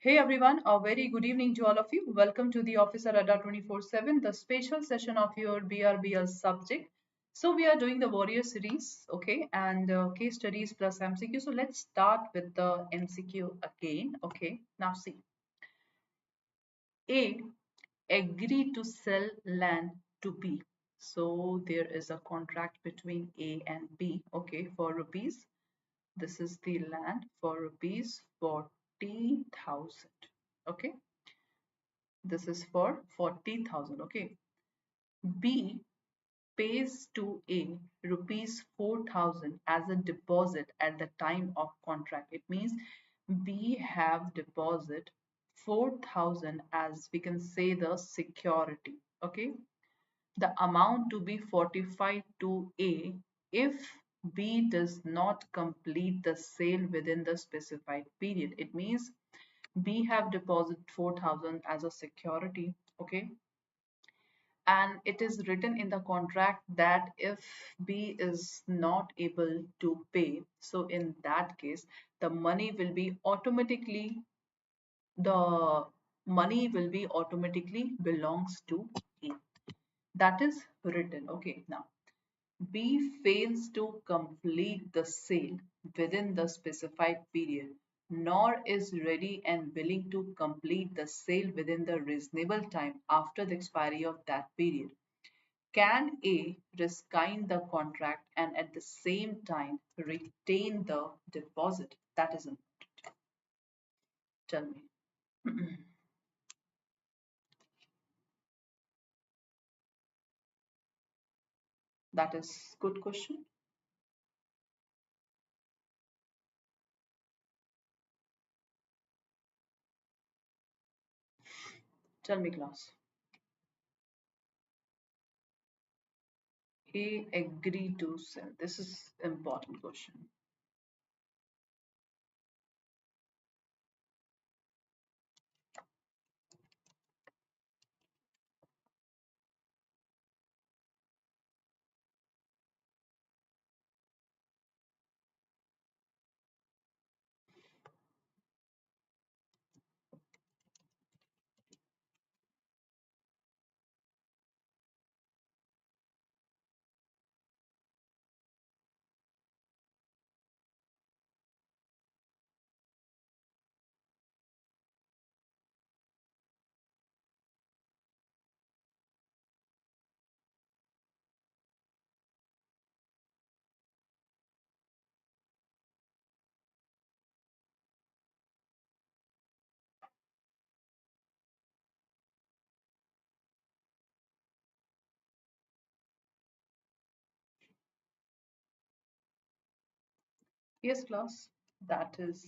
Hey everyone, a very good evening to all of you. Welcome to the Officer Adda 24/7, the special session of your BRBL subject. So we are doing the Warrior series, okay, and case studies plus MCQ. So let's start with the MCQ again, okay. Now see, A agreed to sell land to B. So there is a contract between A and B, okay, for rupees. This is the land for rupees 40,000, okay. This is for 40,000. Okay. B pays to A rupees 4,000 as a deposit at the time of contract. It means B have deposit 4,000 as we can say the security. Okay. The amount to be fortified to A if B does not complete the sale within the specified period. It means B have deposit 4,000 as a security. Okay, and it is written in the contract that if B is not able to pay, so in that case the money will be automatically belongs to A. That is written. Okay, now B fails to complete the sale within the specified period, nor is ready and willing to complete the sale within the reasonable time after the expiry of that period. Can A rescind the contract and at the same time retain the deposit? That is important. Tell me. That is good question. Tell me, class. A agree to sell. This is important question. Yes, class. That is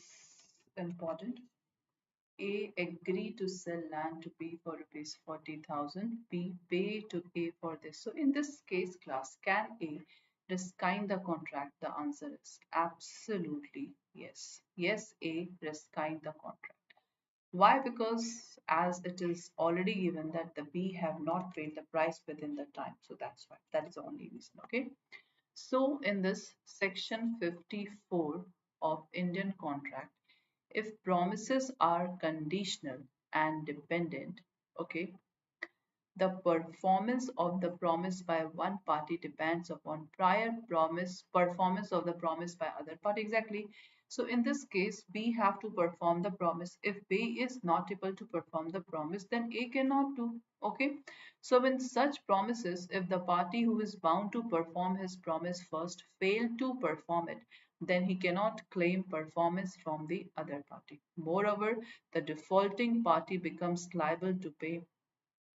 important. A agree to sell land to B for rupees 40,000. B pay to A for this. So in this case, class, can A rescind the contract? The answer is absolutely yes. Yes, A rescind the contract. Why? Because as it is already given that the B have not paid the price within the time. So that's why. That is the only reason. Okay. So in this section 54 of Indian contract, if promises are conditional and dependent, okay, the performance of the promise by one party depends upon prior promise performance of the promise by other party. Exactly. So in this case, B have to perform the promise. If B is not able to perform the promise, then A cannot do. Okay. So in such promises, if the party who is bound to perform his promise first fail to perform it, then he cannot claim performance from the other party. Moreover, the defaulting party becomes liable to pay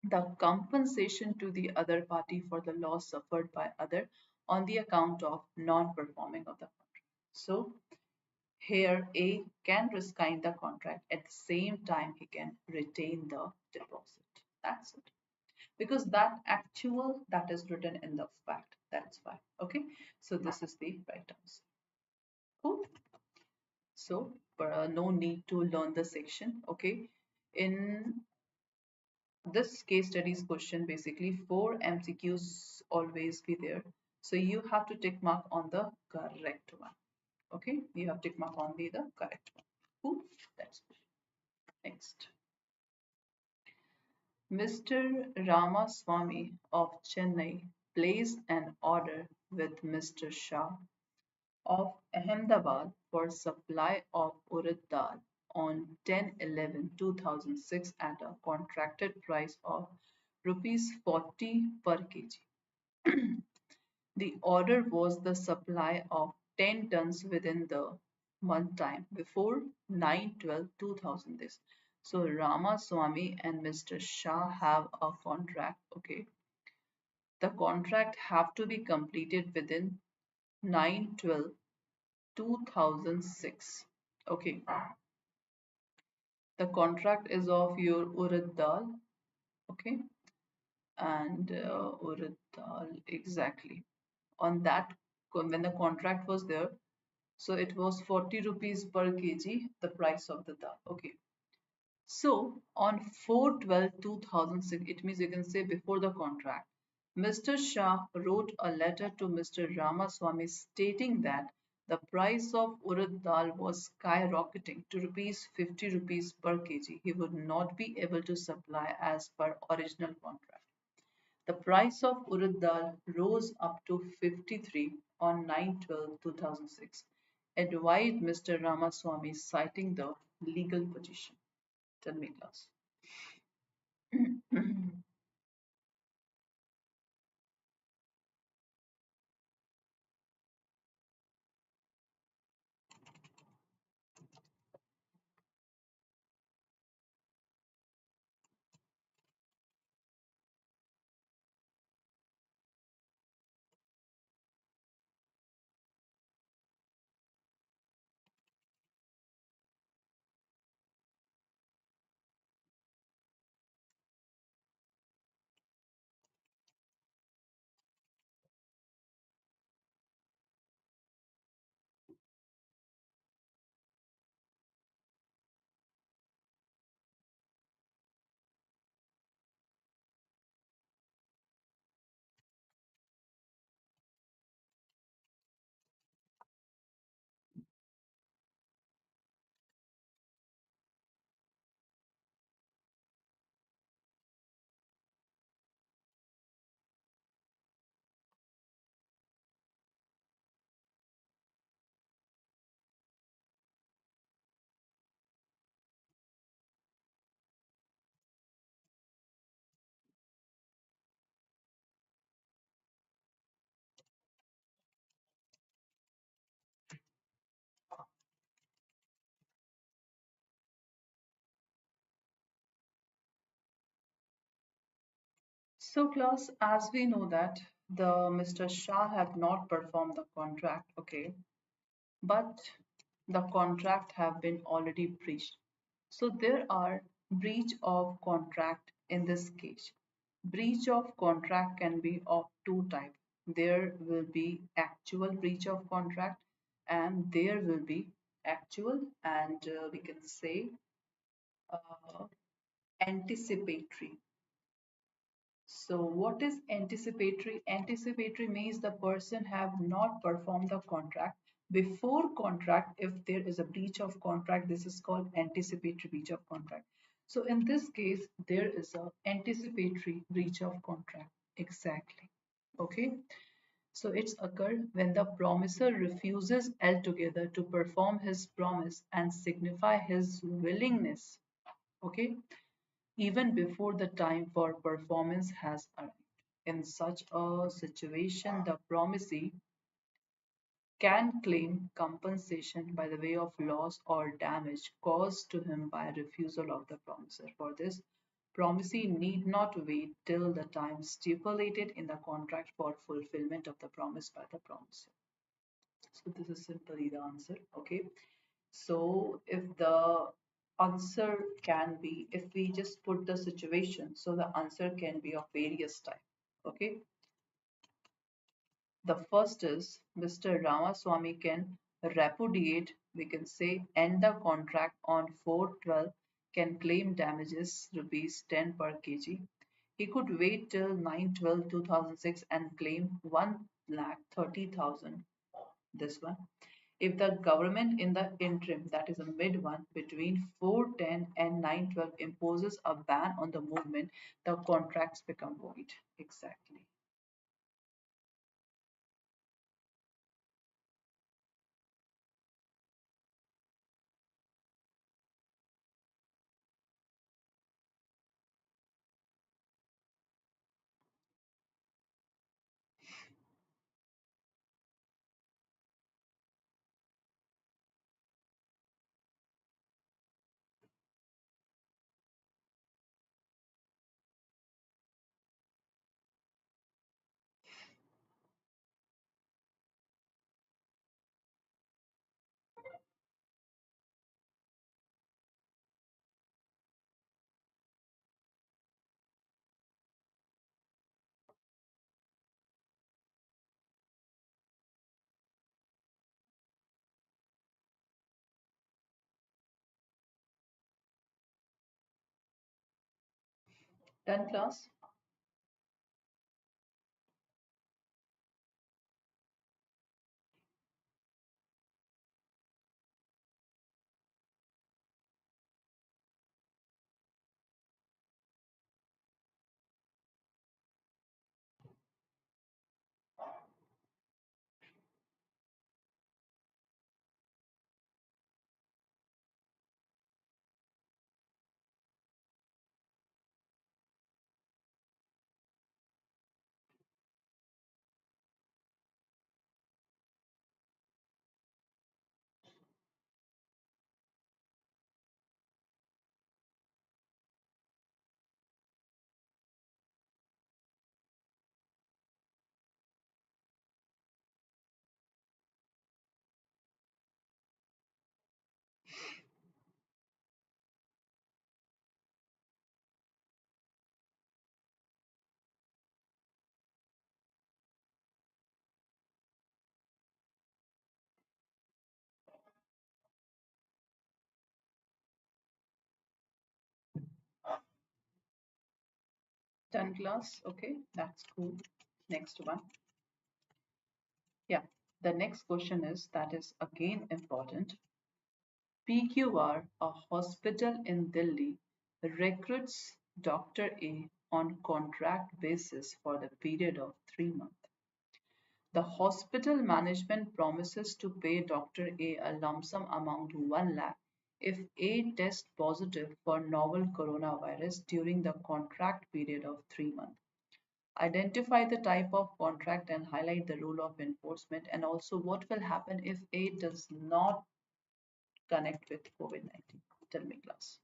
the compensation to the other party for the loss suffered by other on the account of non-performing of the contract. So here A can rescind the contract at the same time he can retain the deposit. That's it. Because that is written in the fact. That's why. Okay. So this is the right answer. Cool. So no need to learn the section. Okay. In this case studies question, basically 4 MCQs always be there, so you have to tick mark on the correct one. Okay, you have tick mark on the correct one. Cool. That's it. Next, Mr. Ramaswamy of Chennai placed an order with Mr. Shah of Ahmedabad for supply of urad dal on 10/11/2006 at a contracted price of rupees 40 per kg. The order was the supply of 10 tons within the month time before 9/12/2000. This. So Ramaswamy and Mr. Shah have a contract. Okay. The contract have to be completed within 9/12/2006. Okay. The contract is of your urad dal. Okay. And urad dal exactly. On that, when the contract was there, so it was 40 rupees per kg, the price of the dal. Okay. So on 4/12/2006, it means you can say before the contract, Mr. Shah wrote a letter to Mr. Ramaswamy stating that the price of urad dal was skyrocketing to rupees 50 rupees per kg. He would not be able to supply as per original contract. The price of urad dal rose up to 53 on 9/12/2006, advised Mr. Ramaswamy, citing the legal position. Tell me, class. So, class, as we know that the Mr. Shah have not performed the contract, okay, but the contract have been already breached. So there are breach of contract in this case. Breach of contract can be of two types. There will be actual breach of contract and there will be actual and we can say uh, anticipatory. So what is anticipatory? Anticipatory means the person have not performed the contract. Before contract, if there is a breach of contract, this is called anticipatory breach of contract. So in this case, there is a anticipatory breach of contract. Exactly. Okay. So it's occurred when the promiser refuses altogether to perform his promise and signify his willingness. Okay, even before the time for performance has arrived. In such a situation, the promisee can claim compensation by the way of loss or damage caused to him by refusal of the promiser. For this, promisee need not wait till the time stipulated in the contract for fulfillment of the promise by the promiser. So this is simply the answer. Okay. So if the answer can be, if we just put the situation, so the answer can be of various type. Okay. The first is Mr. Ramaswamy can repudiate, we can say end the contract on 4/12, can claim damages rupees 10 per kg. He could wait till 9/12/2006 and claim 1,30,000. This one. If the government in the interim, that is a mid one, between 410 and 912 imposes a ban on the movement, the contracts become void. Exactly. Done, class? Done, class? Okay, that's cool. Next one. Yeah, the next question is that is again important. PQR, a hospital in Delhi, recruits Dr. A on contract basis for the period of 3 months. The hospital management promises to pay Dr. A lump sum amount 1 lakh if A tests positive for novel coronavirus during the contract period of 3 months. Identify the type of contract and highlight the rule of enforcement, and also what will happen if A does not connect with COVID-19. Tell me, class.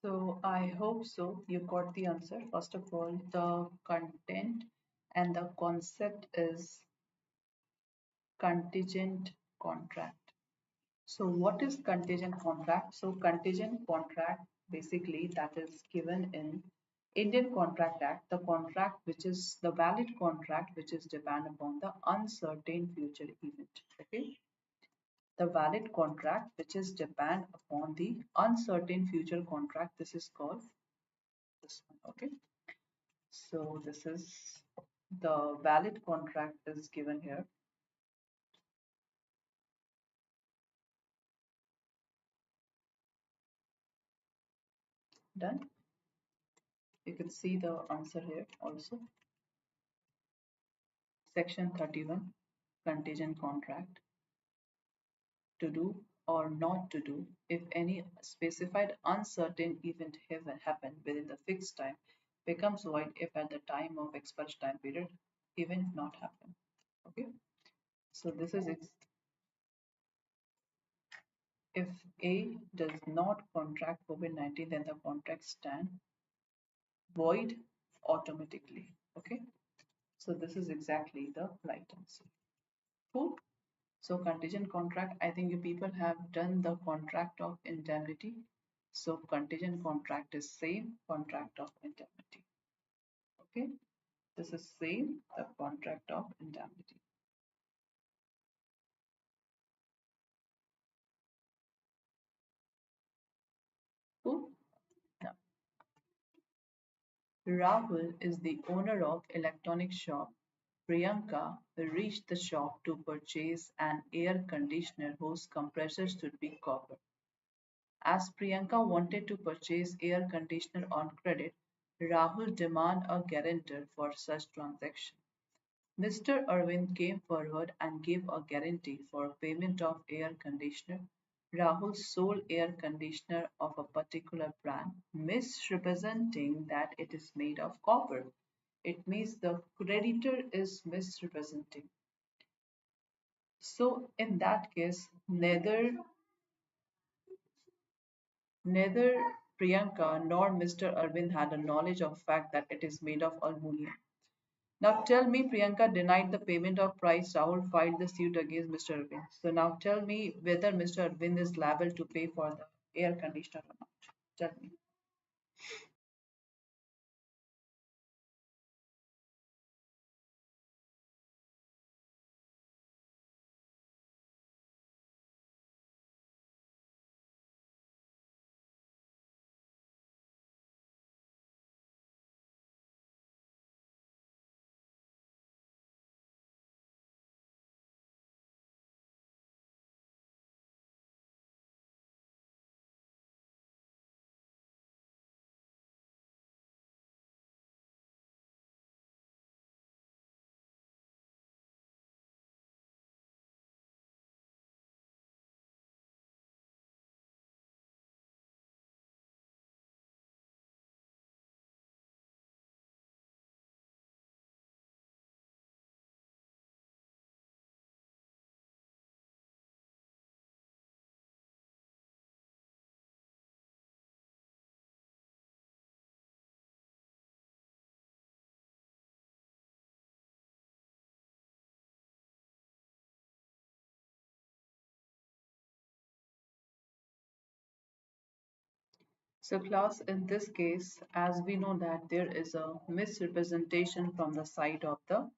So I hope so. You got the answer. First of all, the content and the concept is contingent contract. So what is contingent contract? So contingent contract basically that is given in Indian Contract Act, the contract which is the valid contract which is depend upon the uncertain future event. Okay, the valid contract which is depend upon the uncertain future contract. This is called this one. Okay, so this is the valid contract is given here. Done. You can see the answer here also. Section 31, contingent contract, to do or not to do if any specified uncertain event happen within the fixed time becomes void if at the time of expressed time period event not happen. Okay, so this is if A does not contract COVID-19, then the contract stand void automatically. Okay, so this is exactly the right answer. Cool. So contingent contract, I think you people have done the contract of indemnity. So contingent contract is same contract of indemnity. Okay, this is same the contract of indemnity. Cool. Now, Rahul is the owner of electronic shop. Priyanka reached the shop to purchase an air conditioner whose compressor should be copper. As Priyanka wanted to purchase air conditioner on credit, Rahul demanded a guarantor for such transaction. Mr. Arvind came forward and gave a guarantee for payment of air conditioner. Rahul sold air conditioner of a particular brand, misrepresenting that it is made of copper. It means the creditor is misrepresenting. So in that case, neither Priyanka nor Mr. Arvind had a knowledge of fact that it is made of aluminum. Now tell me, Priyanka denied the payment of price. Rahul filed the suit against Mr. Arvind. So now tell me whether Mr. Arvind is liable to pay for the air conditioner or not. Tell me. So class, in this case, as we know that there is a misrepresentation from the side of the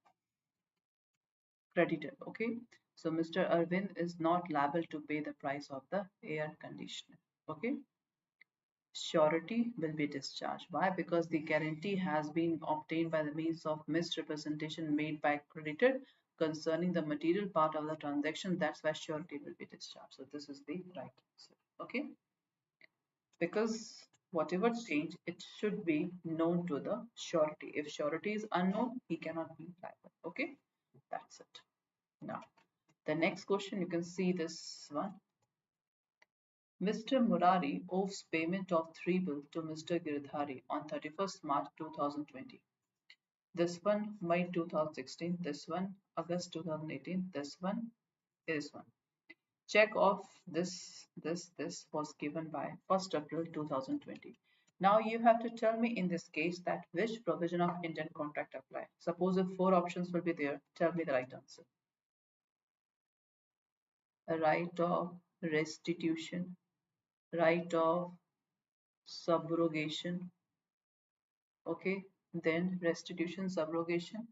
creditor. Okay. So Mr. Arvind is not liable to pay the price of the air conditioner. Okay. Surety will be discharged. Why? Because the guarantee has been obtained by the means of misrepresentation made by creditor concerning the material part of the transaction. That's why surety will be discharged. So this is the right answer. Okay, because whatever change, it should be known to the surety. If surety is unknown, he cannot be liable. Okay, that's it. Now the next question, you can see this one. Mr. Murari owes payment of three bills to Mr. Girdhari on 31st March 2020. This one May 2016, this one August 2018, this one is one. Check of this was given by 1st April 2020. Now you have to tell me in this case that which provision of Indian contract apply. Suppose if four options will be there, tell me the right answer. A right of restitution, right of subrogation, okay, then restitution, subrogation,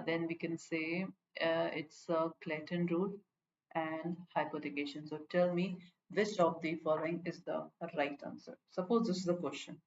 then we can say it's a Clayton rule and hypothecation. So tell me which of the following is the right answer. Suppose this is the question.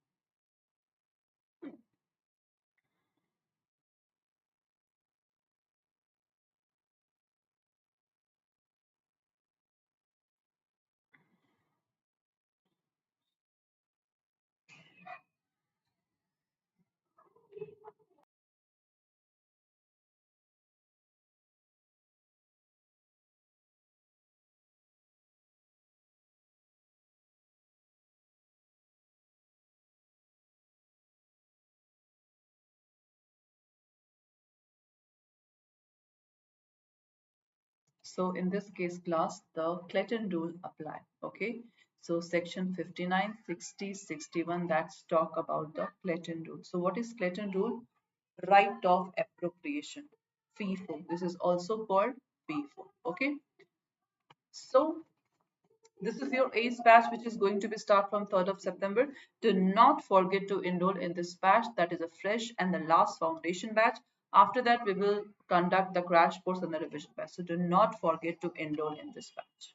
So in this case class, the Clayton rule apply. Okay. So section 59, 60, 61, that's talk about the Clayton rule. So what is Clayton rule? Right of appropriation. FIFO. This is also called FIFO. Okay. So this is your ACE batch, which is going to be start from 3rd of September. Do not forget to enroll in this batch. That is a fresh and the last foundation batch. After that, we will conduct the crash course and the revision batch. So do not forget to enroll in this batch.